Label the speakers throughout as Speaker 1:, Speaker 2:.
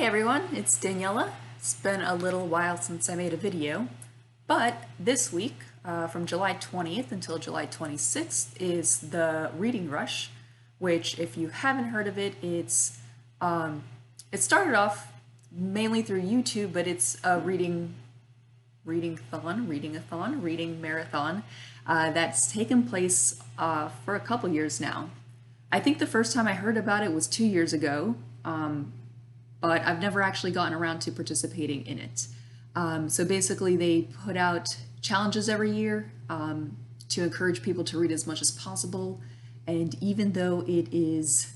Speaker 1: everyone, it's Daniela. It's been a little while since I made a video, but this week, from July 20th until July 26th, is the Reading Rush, which, if you haven't heard of it, it started off mainly through YouTube, but it's a reading marathon that's taken place for a couple years now. I think the first time I heard about it was 2 years ago, but I've never actually gotten around to participating in it. So basically they put out challenges every year to encourage people to read as much as possible. And even though it is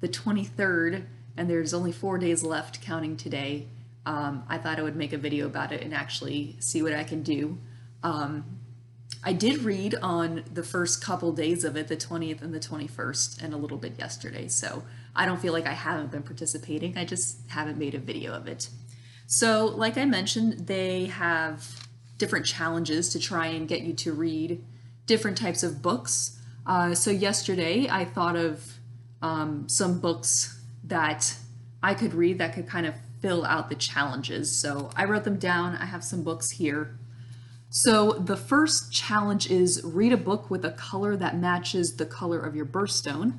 Speaker 1: the 23rd and there's only 4 days left counting today, I thought I would make a video about it and actually see what I can do. I did read on the first couple days of it, the 20th and the 21st, and a little bit yesterday, so I don't feel like I haven't been participating, I just haven't made a video of it. So, like I mentioned, they have different challenges to try and get you to read different types of books. So yesterday I thought of some books that I could read that could kind of fill out the challenges. So I wrote them down. I have some books here. So the first challenge is read a book with a color that matches the color of your birthstone.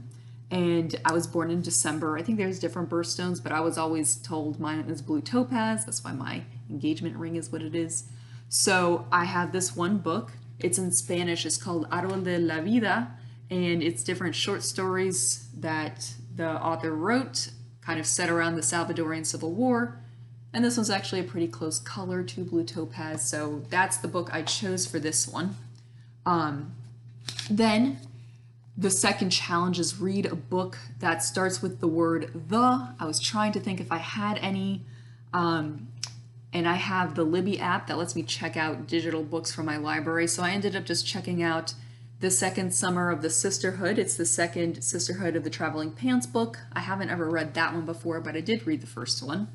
Speaker 1: And I was born in December. I think there's different birthstones, but I was always told mine is blue topaz. That's why my engagement ring is what it is. So I have this one book. It's in Spanish. It's called Árbol de la Vida, and it's different short stories that the author wrote, kind of set around the Salvadorian Civil War. And this one's actually a pretty close color to blue topaz, so that's the book I chose for this one. Then the second challenge is read a book that starts with the word the. I was trying to think if I had any, and I have the Libby app that lets me check out digital books from my library, so I ended up just checking out The Second Summer of the Sisterhood. It's the second Sisterhood of the Traveling Pants book. I haven't ever read that one before, but I did read the first one.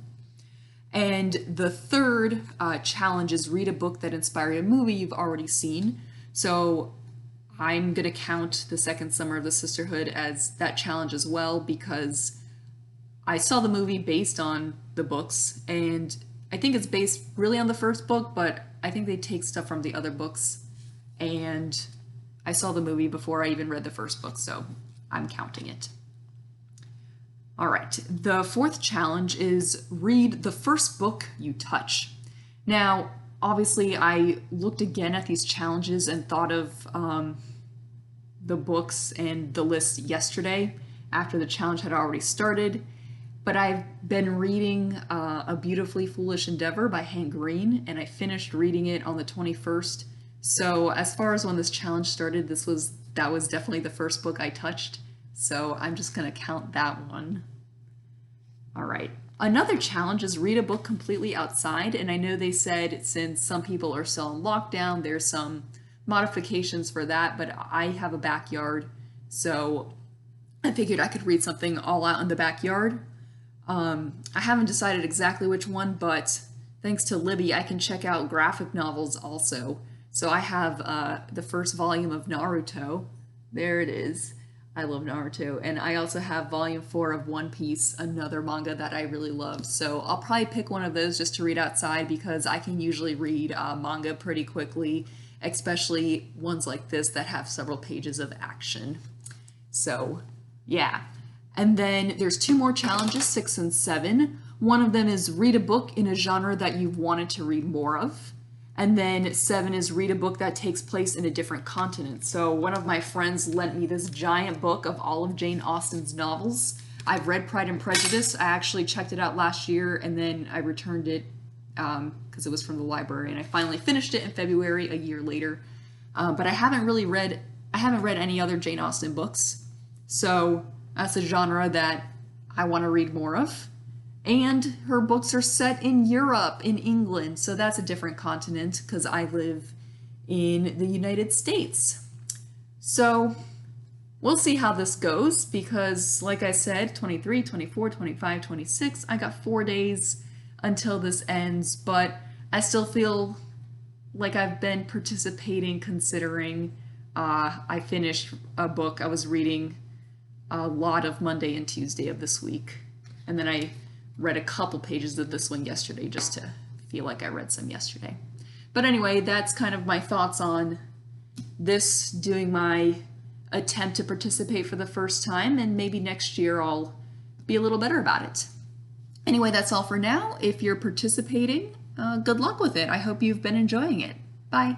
Speaker 1: And the third challenge is read a book that inspired a movie you've already seen. So I'm going to count The Second Summer of the Sisterhood as that challenge as well, because I saw the movie based on the books, and I think it's based really on the first book, but I think they take stuff from the other books, and I saw the movie before I even read the first book, so I'm counting it. All right, the fourth challenge is read the first book you touch. Now, obviously, I looked again at these challenges and thought of the books and the list yesterday after the challenge had already started, but I've been reading A Beautifully Foolish Endeavor by Hank Green, and I finished reading it on the 21st. So as far as when this challenge started, that was definitely the first book I touched. So I'm just going to count that one. All right. Another challenge is read a book completely outside. And I know they said since some people are still in lockdown, there's some modifications for that, but I have a backyard. So I figured I could read something all out in the backyard. I haven't decided exactly which one, but thanks to Libby, I can check out graphic novels also. So I have the first volume of Naruto. There it is. I love Naruto. And I also have volume 4 of One Piece, another manga that I really love. So I'll probably pick one of those just to read outside, because I can usually read manga pretty quickly, especially ones like this that have several pages of action. So yeah. And then there's 2 more challenges, 6 and 7. One of them is read a book in a genre that you've wanted to read more of. And then 7 is read a book that takes place in a different continent. So one of my friends lent me this giant book of all of Jane Austen's novels. I've read Pride and Prejudice. I actually checked it out last year, and then I returned it because it was from the library, and I finally finished it in February, a year later. But I haven't read any other Jane Austen books. So that's a genre that I want to read more of. And her books are set in Europe, in England, so that's a different continent because I live in the United States. So we'll see how this goes, because like I said, 23, 24, 25, 26, I got 4 days until this ends, but I still feel like I've been participating, considering I finished a book I was reading a lot of Monday and Tuesday of this week. And then I read a couple pages of this one yesterday just to feel like I read some yesterday. But anyway, that's kind of my thoughts on this, doing my attempt to participate for the first time, and maybe next year I'll be a little better about it. Anyway, that's all for now. If you're participating, good luck with it. I hope you've been enjoying it. Bye.